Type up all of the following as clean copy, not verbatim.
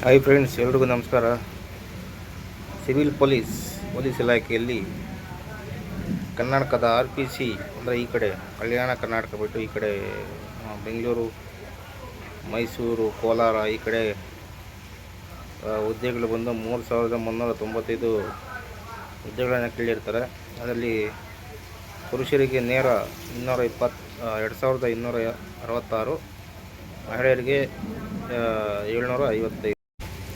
Hi friends, ಎಲ್ರಿಗೂ ನಮಸ್ಕಾರ. Civil police ಇಲಾಖೆಯಲ್ಲಿ ಕರ್ನಾಟಕದ RPC ಅಂದರೆ ಈ ಕಡೆ ಕಲ್ಯಾಣ ಕರ್ನಾಟಕ ಬಿಟ್ಟು ಈ ಕಡೆ ಬೆಂಗಳೂರು, ಮೈಸೂರು, ಕೋಲಾರ ಈ ಕಡೆ ಹುದ್ದೆಗಳು ಬಂದು 3,395 ಹುದ್ದೆಗಳನ್ನು ಕೇಳಿರ್ತಾರೆ. ಅದರಲ್ಲಿ ಪುರುಷರಿಗೆ ನೇರ 2,266, ಮಹಿಳೆಯರಿಗೆ 755.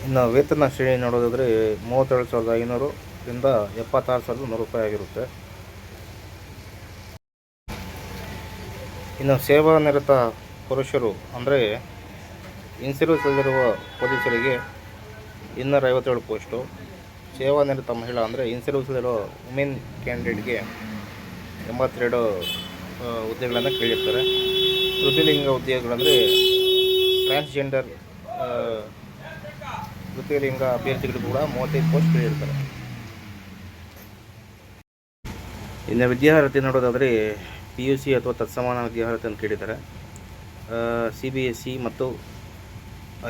ಇನ್ನು ವೇತನ ಶ್ರೇಣಿ ನೋಡೋದಾದರೆ 37,500ರಿಂದ 76,100 ರೂಪಾಯಿ ಆಗಿರುತ್ತೆ. ಇನ್ನು ಸೇವಾ ನಿರತ ಪುರುಷರು ಅಂದರೆ ಇನ್ಸರ್ವಿಸಲ್ಲಿರುವ ಪೊಲೀಸರಿಗೆ 257 ಪೋಸ್ಟು, ಸೇವಾ ನಿರತ ಮಹಿಳಾ ಅಂದರೆ ಇನ್ಸರ್ವಿಸಲ್ಲಿರೋ ವುಮೆನ್ ಕ್ಯಾಂಡಿಡೇಟ್ಗೆ 82 ಹುದ್ದೆಗಳನ್ನು ಕೇಳಿರ್ತಾರೆ. ತೃತೀಯಲಿಂಗ ಹುದ್ದೆಗಳಂದರೆ ಟ್ರಾನ್ಸ್ಜೆಂಡರ್ ತೃತೀಯಲಿಂಗ ಅಭ್ಯರ್ಥಿಗಳು ಕೂಡ 35 ಪೋಸ್ಟ್ ಕೇಳಿರ್ತಾರೆ. ಇನ್ನು ವಿದ್ಯಾರ್ಹತೆ ನೋಡೋದಾದರೆ PUC ಅಥವಾ ತತ್ಸಮಾನ ವಿದ್ಯಾರ್ಹತೆಯನ್ನು ಕೇಳಿದ್ದಾರೆ. CBSE ಮತ್ತು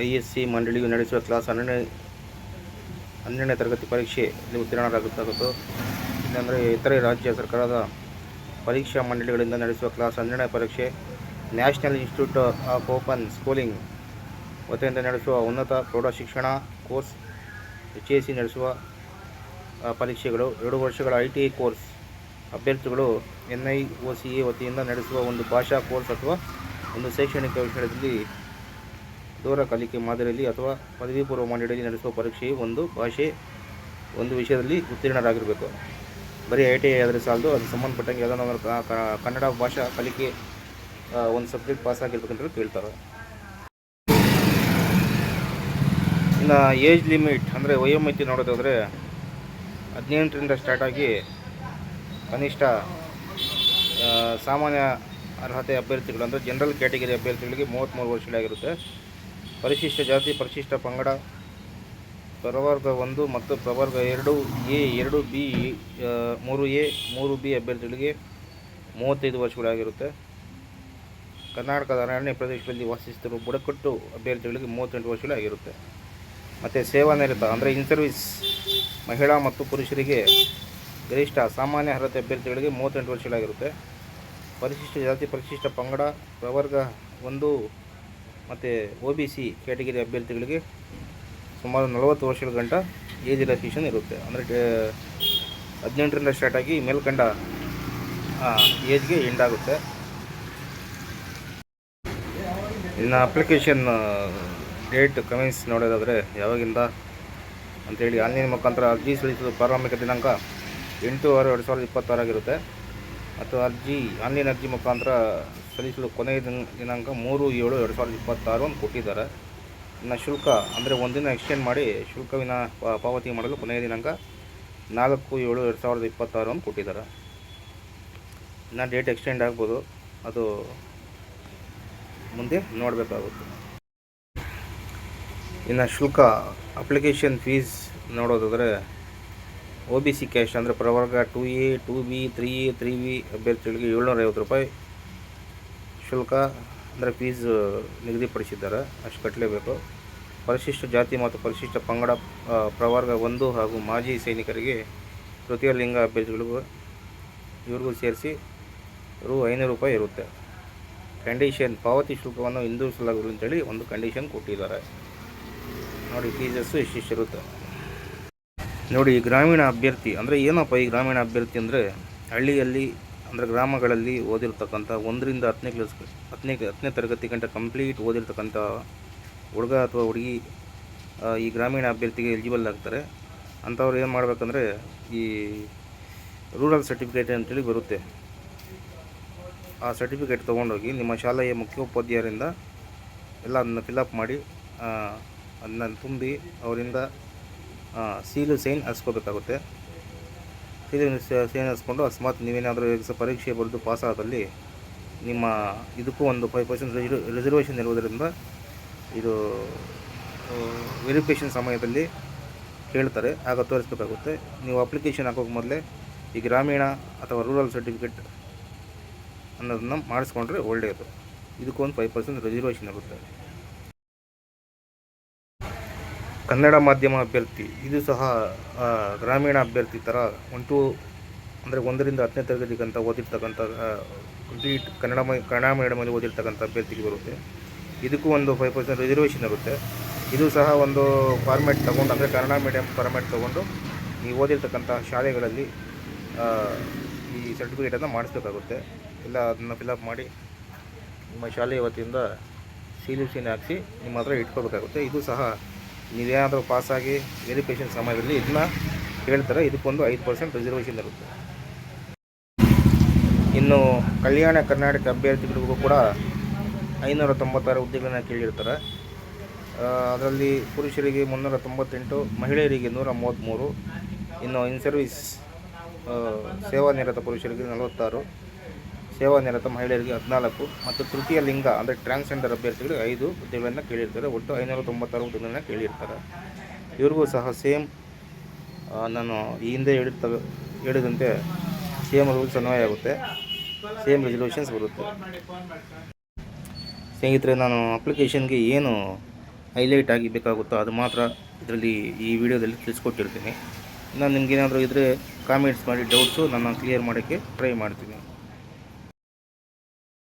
ISC ಮಂಡಳಿಯು ನಡೆಸುವ ಕ್ಲಾಸ್ 12ನೇ ತರಗತಿ ಪರೀಕ್ಷೆಯಲ್ಲಿ ಉತ್ತೀರ್ಣರಾಗುತ್ತಾಗುತ್ತೋ, ಇಲ್ಲಾಂದರೆ ಇತರೆ ರಾಜ್ಯ ಸರ್ಕಾರದ ಪರೀಕ್ಷಾ ಮಂಡಳಿಗಳಿಂದ ನಡೆಸುವ ಕ್ಲಾಸ್ 12ನೇ ಪರೀಕ್ಷೆ, national institute of open schooling ವತಿಯಿಂದ ನಡೆಸುವ ಉನ್ನತ ಪ್ರೌಢಶಿಕ್ಷಣ ಕೋರ್ಸ್ HSC ನಡೆಸುವ ಪರೀಕ್ಷೆಗಳು, 2 ವರ್ಷಗಳ ITI ಕೋರ್ಸ್ ಅಭ್ಯರ್ಥಿಗಳು NIOCA ವತಿಯಿಂದ ನಡೆಸುವ ಒಂದು ಭಾಷಾ ಕೋರ್ಸ್ ಅಥವಾ ಒಂದು ಶೈಕ್ಷಣಿಕ ವಿಷಯದಲ್ಲಿ ದೂರ ಕಲಿಕೆ ಮಾದರಿಯಲ್ಲಿ ಅಥವಾ ಪದವಿ ಪೂರ್ವ ಮಂಡಳಿಯಲ್ಲಿ ನಡೆಸುವ ಪರೀಕ್ಷೆಯು ಒಂದು ಭಾಷೆ ಒಂದು ವಿಷಯದಲ್ಲಿ ಉತ್ತೀರ್ಣರಾಗಿರಬೇಕು. ಬರೀ ITI ಆದರೆ ಸಾಲದು, ಅದು ಸಂಬಂಧಪಟ್ಟಂಗೆ ಯಾವುದಾದ್ರು ಕನ್ನಡ ಭಾಷಾ ಕಲಿಕೆ ಒಂದು ಸಬ್ಜೆಕ್ಟ್ ಪಾಸ್ ಆಗಿರ್ಬೇಕಂತ ಕೇಳ್ತಾರೆ. ಇನ್ನು ಏಜ್ ಲಿಮಿಟ್ ಅಂದರೆ ವಯೋಮಿತಿ ನೋಡೋದಾದರೆ 18ರಿಂದ ಸ್ಟಾರ್ಟ್ ಆಗಿ ಕನಿಷ್ಠ ಸಾಮಾನ್ಯ ಅರ್ಹತೆ ಅಭ್ಯರ್ಥಿಗಳು ಅಂದರೆ ಜನರಲ್ ಕ್ಯಾಟಗರಿ ಅಭ್ಯರ್ಥಿಗಳಿಗೆ 33 ವರ್ಷಗಳಾಗಿರುತ್ತೆ. ಪರಿಶಿಷ್ಟ ಜಾತಿ, ಪರಿಶಿಷ್ಟ ಪಂಗಡ, ಪ್ರವರ್ಗ 1 ಮತ್ತು ಪ್ರವರ್ಗ 2A, 2B, 3A, 3B ಅಭ್ಯರ್ಥಿಗಳಿಗೆ 35 ವರ್ಷಗಳಾಗಿರುತ್ತೆ. ಕರ್ನಾಟಕದ ಅರಣ್ಯ ಪ್ರದೇಶಗಳಲ್ಲಿ ವಾಸಿಸುತ್ತಿರುವ ಬುಡಕಟ್ಟು ಅಭ್ಯರ್ಥಿಗಳಿಗೆ 38 ವರ್ಷಗಳಾಗಿರುತ್ತೆ. ಮತ್ತು ಸೇವಾ ನಿರತ ಅಂದರೆ ಇನ್ ಸರ್ವಿಸ್ ಮಹಿಳಾ ಮತ್ತು ಪುರುಷರಿಗೆ ಗರಿಷ್ಠ ಸಾಮಾನ್ಯ ಅರ್ಹತೆ ಅಭ್ಯರ್ಥಿಗಳಿಗೆ 38 ವರ್ಷಗಳಾಗಿರುತ್ತೆ. ಪರಿಶಿಷ್ಟ ಜಾತಿ, ಪರಿಶಿಷ್ಟ ಪಂಗಡ, ಪ್ರವರ್ಗ 1 ಮತ್ತು OBC ಕ್ಯಾಟಗರಿ ಅಭ್ಯರ್ಥಿಗಳಿಗೆ ಸುಮಾರು 40 ವರ್ಷಗಳ ಗಂಟ ಏಜ್ ರಿಲ್ಯಾಕ್ಸೇಷನ್ ಇರುತ್ತೆ. ಅಂದರೆ 18ರಿಂದ ಸ್ಟಾರ್ಟ್ ಆಗಿ ಮೇಲ್ಕಂಡ ಏಜ್ಗೆ ಎಂಡ್ ಆಗುತ್ತೆ. ಇನ್ನು ಅಪ್ಲಿಕೇಶನ್ ಡೇಟ್ ಕಮೆನ್ಸ್ ನೋಡೋದಾದರೆ ಯಾವಾಗಿಂದ ಅಂಥೇಳಿ ಆನ್ಲೈನ್ ಮುಖಾಂತರ ಅರ್ಜಿ ಸಲ್ಲಿಸಲು ಪ್ರಾರಂಭಿಕ ದಿನಾಂಕ 8/6/2026 ಆಗಿರುತ್ತೆ. ಮತ್ತು ಆನ್ಲೈನ್ ಅರ್ಜಿ ಮುಖಾಂತರ ಸಲ್ಲಿಸಲು ಕೊನೆಯ ದಿನಾಂಕ 3/7/2026 ಅಂತ ಕೊಟ್ಟಿದ್ದಾರೆ. ಇನ್ನು ಶುಲ್ಕ ಅಂದರೆ ಒಂದಿನ ಎಕ್ಸ್ಟೆಂಡ್ ಮಾಡಿ ಶುಲ್ಕವಿನ ಪಾವತಿ ಮಾಡಲು ಕೊನೆಯ ದಿನಾಂಕ 4/7/2026 ಅಂತ ಕೊಟ್ಟಿದ್ದಾರೆ. ಇನ್ನು ಡೇಟ್ ಎಕ್ಸ್ಟೆಂಡ್ ಆಗ್ಬೋದು, ಅದು ಮುಂದೆ ನೋಡಬೇಕಾಗುತ್ತೆ. ಇನ್ನು ಶುಲ್ಕ ಅಪ್ಲಿಕೇಶನ್ ಫೀಸ್ ನೋಡೋದಾದರೆ OBC ಕ್ಯಾಶ್ ಅಂದರೆ ಪ್ರವರ್ಗ 2A, 2B, 3A, 3B ಅಭ್ಯರ್ಥಿಗಳಿಗೆ 750 ರೂಪಾಯಿ ಶುಲ್ಕ ಅಂದರೆ ಫೀಸ್ ನಿಗದಿಪಡಿಸಿದ್ದಾರೆ, ಅಷ್ಟು ಕಟ್ಟಲೇಬೇಕು. ಪರಿಶಿಷ್ಟ ಜಾತಿ ಮತ್ತು ಪರಿಶಿಷ್ಟ ಪಂಗಡ, ಪ್ರವರ್ಗ 1 ಹಾಗೂ ಮಾಜಿ ಸೈನಿಕರಿಗೆ ತೃತೀಯ ಲಿಂಗ ಅಭ್ಯರ್ಥಿಗಳಿಗೂ ಇವ್ರಿಗೂ ಸೇರಿಸಿ ₹500 ರೂಪಾಯಿ ಇರುತ್ತೆ. ಕಂಡೀಷನ್ ಪಾವತಿ ಶುಲ್ಕವನ್ನು ಹಿಂದಿರುಗಿಸಲಾಗುವುದು ಅಂತೇಳಿ ಒಂದು ಕಂಡೀಷನ್ ಕೊಟ್ಟಿದ್ದಾರೆ. ನೋಡಿ, ಫೀಸಸ್ಸು ಇಷ್ಟಿರುತ್ತೆ. ನೋಡಿ, ಗ್ರಾಮೀಣ ಅಭ್ಯರ್ಥಿ ಅಂದರೆ ಏನಪ್ಪ ಈ ಗ್ರಾಮೀಣ ಅಭ್ಯರ್ಥಿ ಅಂದರೆ ಹಳ್ಳಿಯಲ್ಲಿ ಅಂದರೆ ಗ್ರಾಮಗಳಲ್ಲಿ ಓದಿರ್ತಕ್ಕಂಥ 1ರಿಂದ 10ನೇ ತರಗತಿ ಗಂಟ ಕಂಪ್ಲೀಟ್ ಓದಿರ್ತಕ್ಕಂಥ ಹುಡುಗ ಅಥವಾ ಹುಡುಗಿ ಈ ಗ್ರಾಮೀಣ ಅಭ್ಯರ್ಥಿಗೆ ಎಲಿಜಿಬಲ್ ಆಗ್ತಾರೆ. ಅಂಥವ್ರು ಏನು ಮಾಡಬೇಕಂದ್ರೆ ಈ ರೂರಲ್ ಸರ್ಟಿಫಿಕೇಟ್ ಅಂತೇಳಿ ಬರುತ್ತೆ, ಆ ಸರ್ಟಿಫಿಕೇಟ್ ತೊಗೊಂಡೋಗಿ ನಿಮ್ಮ ಶಾಲೆಯ ಮುಖ್ಯೋಪಾಧ್ಯಾಯರಿಂದ ಎಲ್ಲ ಅದನ್ನು ಫಿಲಪ್ ಮಾಡಿ ಅದನ್ನ ತುಂಬಿ ಅವರಿಂದ ಸೀಲು ಸೈನ್ ಹಾಸ್ಕೋಬೇಕಾಗುತ್ತೆ. ಸೈನ್ ಹಾಸ್ಕೊಂಡು ಅಕಸ್ಮಾತ್ ನೀವೇನಾದರೂ ಪರೀಕ್ಷೆ ಬರೆದು ಪಾಸ್ ಆದಲ್ಲಿ ನಿಮ್ಮ ಇದಕ್ಕೂ ಒಂದು 5% ರಿಸರ್ವೇಷನ್ ಇರುವುದರಿಂದ ಇದು ವೆರಿಫಿಕೇಷನ್ ಸಮಯದಲ್ಲಿ ಕೇಳ್ತಾರೆ, ಆಗ ತೋರಿಸ್ಬೇಕಾಗುತ್ತೆ. ನೀವು ಅಪ್ಲಿಕೇಶನ್ ಹಾಕೋಕೆ ಮೊದಲೇ ಈ ಗ್ರಾಮೀಣ ಅಥವಾ ರೂರಲ್ ಸರ್ಟಿಫಿಕೇಟ್ ಅನ್ನೋದನ್ನು ಮಾಡಿಸ್ಕೊಂಡ್ರೆ ಒಳ್ಳೆಯದು. ಇದಕ್ಕೊಂದು 5% ರಿಸರ್ವೇಷನ್ ಇರುತ್ತೆ. ಕನ್ನಡ ಮಾಧ್ಯಮ ಅಭ್ಯರ್ಥಿ ಇದು ಸಹ ಗ್ರಾಮೀಣ ಅಭ್ಯರ್ಥಿ ಥರ ಅಂದರೆ 1ರಿಂದ 10ನೇ ತರಗತಿಗಂತ ಓದಿರ್ತಕ್ಕಂಥ ಕಂಪ್ಲೀಟ್ ಕನ್ನಡ ಮೀಡಿಯಮಲ್ಲಿ ಓದಿರ್ತಕ್ಕಂಥ ಅಭ್ಯರ್ಥಿಗೆ ಬರುತ್ತೆ. ಇದಕ್ಕೂ ಒಂದು 5% ರಿಸರ್ವೇಷನ್ ಇರುತ್ತೆ. ಇದು ಸಹ ಒಂದು ಫಾರ್ಮ್ಯಾಟ್ ತೊಗೊಂಡು, ಅಂದರೆ ಕನ್ನಡ ಮೀಡಿಯಮ್ ಫಾರ್ಮ್ಯಾಟ್ ತೊಗೊಂಡು ನೀವು ಓದಿರ್ತಕ್ಕಂಥ ಶಾಲೆಗಳಲ್ಲಿ ಈ ಸರ್ಟಿಫಿಕೇಟನ್ನು ಮಾಡಿಸ್ಬೇಕಾಗುತ್ತೆ. ಇಲ್ಲ ಅದನ್ನು ಫಿಲಪ್ ಮಾಡಿ ನಿಮ್ಮ ಶಾಲೆಯ ವತಿಯಿಂದ ಸೀಲಿನ ಹಾಕಿಸಿ ನಿಮ್ಮ ಹತ್ರ ಇಟ್ಕೋಬೇಕಾಗುತ್ತೆ. ಇದು ಸಹ ನೀವೇನಾದರೂ ಪಾಸಾಗಿ ವೆರಿಫಿಕೇಷನ್ ಸಮಯದಲ್ಲಿ ಇದನ್ನ ಹೇಳ್ತಾರೆ. ಇದಕ್ಕೊಂದು 5% ರಿಸರ್ವೇಷನ್ ಇರುತ್ತೆ. ಇನ್ನು ಕಲ್ಯಾಣ ಕರ್ನಾಟಕ ಅಭ್ಯರ್ಥಿಗಳಿಗೂ ಕೂಡ 596 ಹುದ್ದೆಗಳನ್ನು ಕೇಳಿರ್ತಾರೆ. ಅದರಲ್ಲಿ ಪುರುಷರಿಗೆ 398, ಮಹಿಳೆಯರಿಗೆ 133, ಇನ್ನು ಇನ್ ಸರ್ವಿಸ್ ಸೇವಾನಿರತ ಪುರುಷರಿಗೆ 46, ಸೇವಾನಿರತ ಮಹಿಳೆಯರಿಗೆ 14 ಮತ್ತು ತೃತೀಯ ಲಿಂಗ ಅಂದರೆ ಟ್ರಾನ್ಸ್ಜೆಂಡರ್ ಅಭ್ಯರ್ಥಿಗಳಿಗೆ 5 ಹುದ್ದೆಗಳನ್ನು ಕೇಳಿರ್ತಾರೆ. ಒಟ್ಟು 596 ಹುದ್ದೆಗಳನ್ನು ಕೇಳಿರ್ತಾರೆ. ಇವ್ರಿಗೂ ಸಹ ಸೇಮ್ ನಾನು ಈ ಹಿಂದೆ ಹೇಳಿದಂತೆ ಸೇಮ್ ರೂಲ್ಸ್ ಅನ್ವಯ ಆಗುತ್ತೆ, ಸೇಮ್ ರೆಸಲ್ಯೂಷನ್ಸ್ ಬರುತ್ತೆ. ಸ್ನೇಹಿತರೆ, ನಾನು ಅಪ್ಲಿಕೇಶನ್ಗೆ ಏನು ಹೈಲೈಟ್ ಆಗಿ ಬೇಕಾಗುತ್ತೋ ಅದು ಮಾತ್ರ ಇದರಲ್ಲಿ ಈ ವಿಡಿಯೋದಲ್ಲಿ ತಿಳಿಸ್ಕೊಟ್ಟಿರ್ತೀನಿ. ನಾನು ನಿಮಗೇನಾದರೂ ಇದ್ದರೆ ಕಾಮೆಂಟ್ಸ್ ಮಾಡಿ, ಡೌಟ್ಸು ನಾನು ಕ್ಲಿಯರ್ ಮಾಡೋಕ್ಕೆ ಟ್ರೈ ಮಾಡ್ತೀನಿ.